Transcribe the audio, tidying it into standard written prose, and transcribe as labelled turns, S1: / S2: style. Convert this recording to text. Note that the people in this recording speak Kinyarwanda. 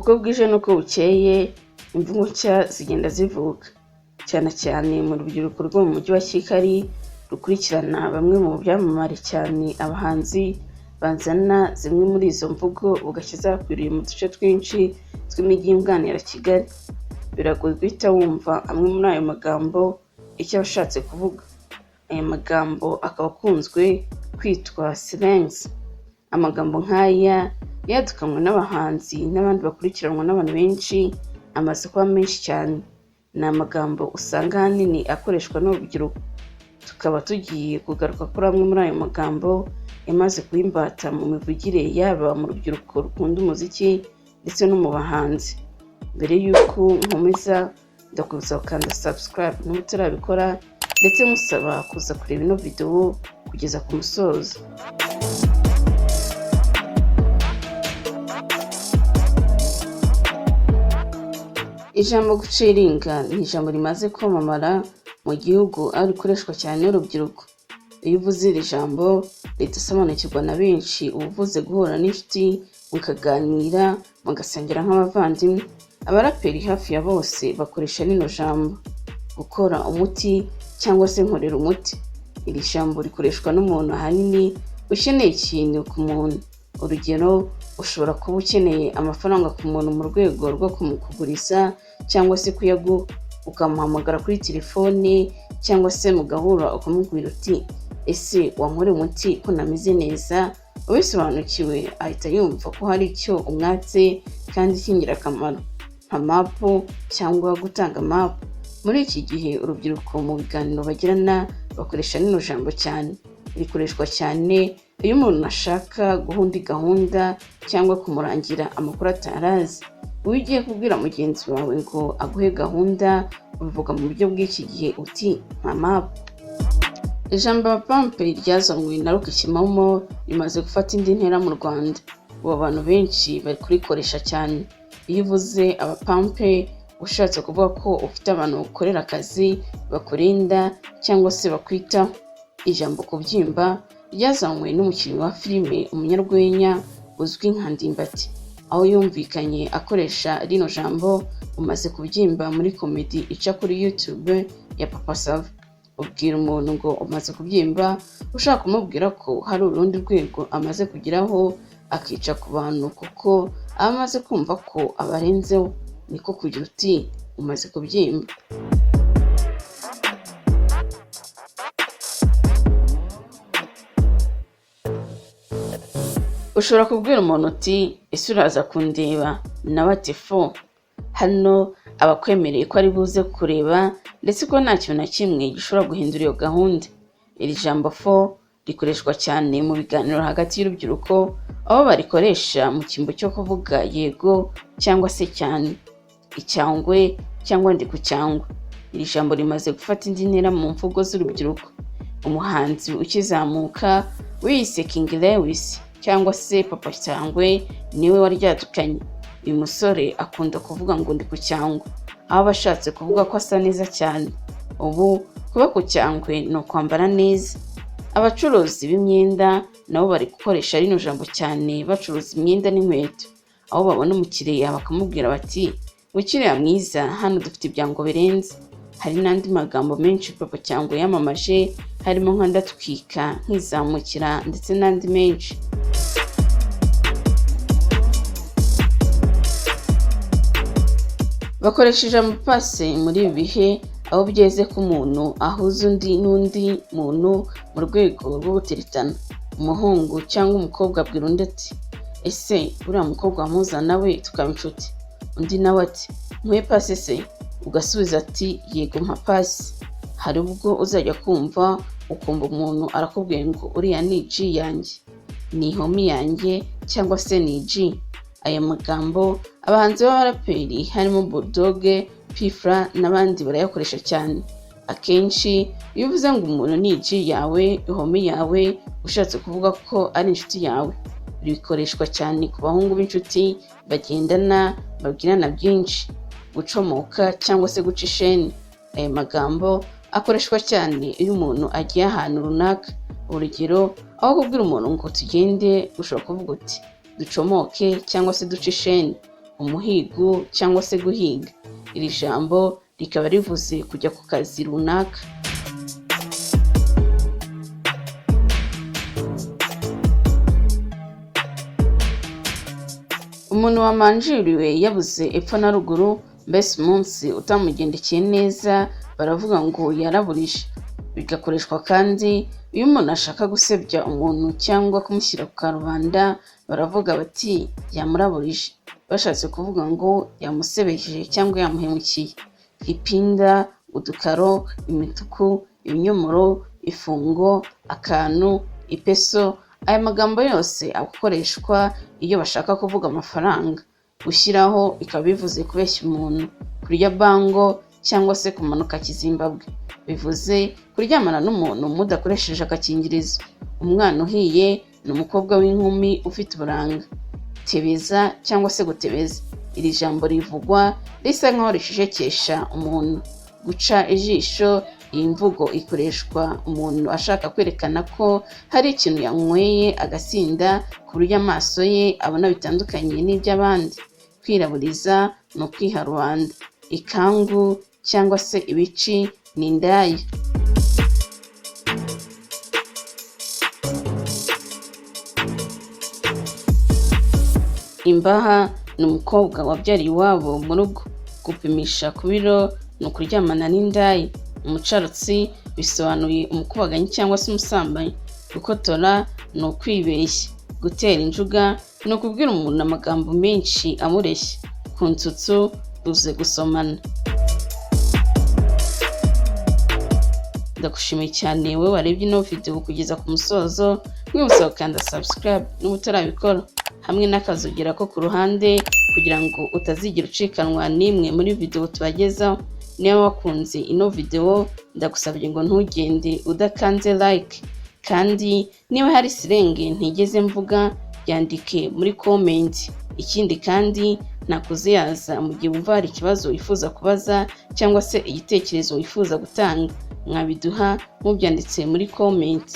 S1: uko bwije n'uko bukeye imvugo nshya zigenda zivuka, cyane cyane mu rubyiruko rwo mu mujyi wa Kigali rukurikirana bamwe mu byamamare cyane abahanzi bazana zimwe muri izo mvugo ugashya zakwiriye mu duce twinshi tw'imijyi yunganira Kigali. Biragoye guhita wumva amwe muri ayo magambo icyo abashatse kuvuga. Aya magambo akaba akunzwe kwitwa slangs. Amagambo nk'aya yadukanwe n'abahanzi n'abandi bakurikiranwa n'abantu benshi amaze kuba menshi cyane. Ni amagambo usanga ahanini akoreshwa n'urubyiruko. Tukaba tugiye kugaruka kuri amwe muri ayo magambo yamaze kuba imbata mu mivugire yaba mu rubyiruko rukunda umuziki ndetse no mu bahanzi. Mbere y'uko nkomeza ndakubuza gukanda subscribe niba utarabikora, ndetse musaba kuza kureba ino video kugeza ku musozo. Ijambo guciringa ni ijambo rimaze kwamamara mu gihugu aho rikoreshwa cyane n'urubyiruko. Iyo uvuze iri jambo leta isobanukirwa na benshi uvuze guhura n'inshuti mukaganira mugasangira nk'abavandimwe. Abaraperi hafi ya bose bakoresha rino jambo. Gukora umuti cyangwa se nkorera umuti. Iri jambo rikoreshwa n'umuntu ahanini ukeneye ikintu ku muntu. Urugero, ushobora kuba ukeneye amafaranga ku muntu mu rwego rwo kumukuguriza cyangwa se kuyaguha, ukamuhamagara kuri telefone cyangwa se mugahura ukamubwira uti ese wankorera umuti ko nameze neza. Ubisobanukiwe ahita yumva ko hari icyo umwatse kandi cy'ingirakamaro, nka mapu cyangwa gutanga mapu. Muri iki gihe urubyiruko mu biganiro bagirana bakoresha rino jambo cyane. Rikoreshwa cyane iyo umuntu ashaka guha undi gahunda cyangwa kumurangira amakuru atarazi. Iyo ugiye kubwira mugenzi wawe ngo aguhe gahunda ubivuga mu buryo bw'iki gihe uti nka mapu. Ijambo abapampe ryazanywe na Rock Kimomo rimaze gufata indi ntera mu Rwanda. Ubu abantu benshi bari kurikoresha cyane. Iyo uvuze abapampe ushatse kuvuga ko ufite abantu ukorera akazi bakurinda cyangwa se bakwitaho. Ijambo kubyimba ryazanywe n'umukinnyi wa filime umunyarwenya uzwi nka Ndimbati, aho yumvikanye akoresha rino jambo umaze kubyimba muri komedi ica kuri YouTube ya Papa Sava. Ubwira umuntu ngo umaze kubyimba ushaka kumubwira ko hari urundi rwego amaze kugeraho akica ku bantu kuko aba amaze kumva ko abarenzeho. Niko kugira uti umaze kubyimba. Ushobora kubwira umuntu uti ese uraza kundeba, nawe ati fo. Hano abakwemereye ko ari buze kureba ndetse ko nta kintu na kimwe gishobora guhindura iyo gahunda. Iri jambo fo rikoreshwa cyane mu biganiro hagati y'urubyiruko, aho barikoresha mu cyimbo cyo kuvuga yego cyangwa se cyane, icyangwe cyangwa ndi ku cyangwa. Iri jambo rimaze gufata indi ntera mu mvugo z'urubyiruko. Umuhanzi ukizamuka wiyise King Lewis cyangwa se Papa Cyangwe niwe waryadukanye. Uyu musore akunda kuvuga ngo ndi ku cyangwe, aho bashatse kuvuga ko asa neza cyane. Ubu kuba ku cyangwe ni ukwambara neza. Abacuruzi b'imyenda nabo bari gukoresha rino jambo cyane bacuruza imyenda n'inkweto, aho babona umukiriya bakamubwira bati mukiriya mwiza, hano dufite ibyango birenze. Hari n'andi magambo menshi Papa Cyangwe yamamaje harimo nka ndatwika, nkizamukira ndetse n'andi menshi. Bakoresha ijambo pase muri ibi bihe, aho byeze ko umuntu ahuza undi n'undi muntu mu rwego rwo guteretana. Umuhungu cyangwa umukobwa abwira undi ati ese uriya mukobwa wamuzana nawe tukaba inshuti. Undi nawe ati muhe pase se, ugasubiza ati yego mpa pase. Hari ubwo uzajya kumva ukumva umuntu arakubwiye ngo uriya ni G yanjye, ni homi yanjye cyangwa se ni G. Aya magambo abahanzi b'abaraperi harimo Bulldog, P-Fla n'abandi barayakoresha cyane. Akenshi iyo uvuze ngo umuntu ni G yawe, homi yawe, ushatse kuvuga ko ari inshuti yawe. Bikoreshwa cyane ku bahungu b'inshuti bagendana babwirana byinshi. Gucomoka cyangwa se guca isheni. Aya magambo akoreshwa cyane iyo umuntu agiye ahantu runaka. Urugero, aho kubwira umuntu ngo tugende ushobora kuvuga uti ducomoke cyangwa se duce isheni. umuhigo cyangwa se guhiga. Iri jambo rikaba rivuze kujya ku kazi runaka. Umuntu wamanjiriwe yabuze epfo na ruguru, mbese umunsi utamugendekeye neza baravuga ngo yaraburije. Bigakoreshwa kandi iyo umuntu ashaka gusebya umuntu cyangwa kumushyira ku karubanda, baravuga bati yamuraburije, bashatse kuvuga ngo yamusebeje cyangwa yamuhemukiye. Ipinda, udukaro, imituku, ibinyomoro, ifungo, akantu, ipeso, aya magambo yose akoreshwa iyo bashaka kuvuga amafaranga. Gushyiraho bikaba bivuze kubeshya umuntu, kurya bango cyangwa se kumanuka Kizimbabwe. Bivuze kuryamana n'umuntu mudakoresheje agakingirizo. Umwana uhiye ni umukobwa w'inkumi ufite uburanga. Tebeza cyangwa se gutebeza, iri jambo rivugwa risa nkaho rishishekesha umuntu. Guca ijisho, iyi mvugo ikoreshwa umuntu ashaka kwerekana ko hari ikintu yanyweye agasinda ku buryo amaso ye abona bitandukanye n'iby'abandi. Kwiraburiza ni ukwiha rubanda. Ikangu cyangwa se ibici ni indaya. Imbaha ni umukobwa wabyariye iwabo mu rugo. Gupimisha ku biro ni ukuryamana n'indaya. Umucarutsi bisobanuye umukubaganyi cyangwa se umusambanyi. Gukotora ni ukwibeshya. Gutera injuga ni ukubwira umuntu amagambo menshi amureshya. Ku nsutsu uze gusomana. Ndagushimiye cyane wowe warebye ino video kugeza ku musozo. Mwibutsa gukanda subscribe niba utarabikora, hamwe n'akazogera ko ku ruhande kugira ngo utazigera ucikanwa n'imwe muri video tubagezaho. Niba wakunze ino video, ndagusabye ngo ntugende udakanze like, kandi niba hari sirenge ntigeze mvuga yandike muri comment. Ikindi kandi nakuziyaza mu gihe wumva hari ikibazo wifuza kubaza cyangwa se igitekerezo wifuza gutanga, mwabiduha mubyanditse muri comment.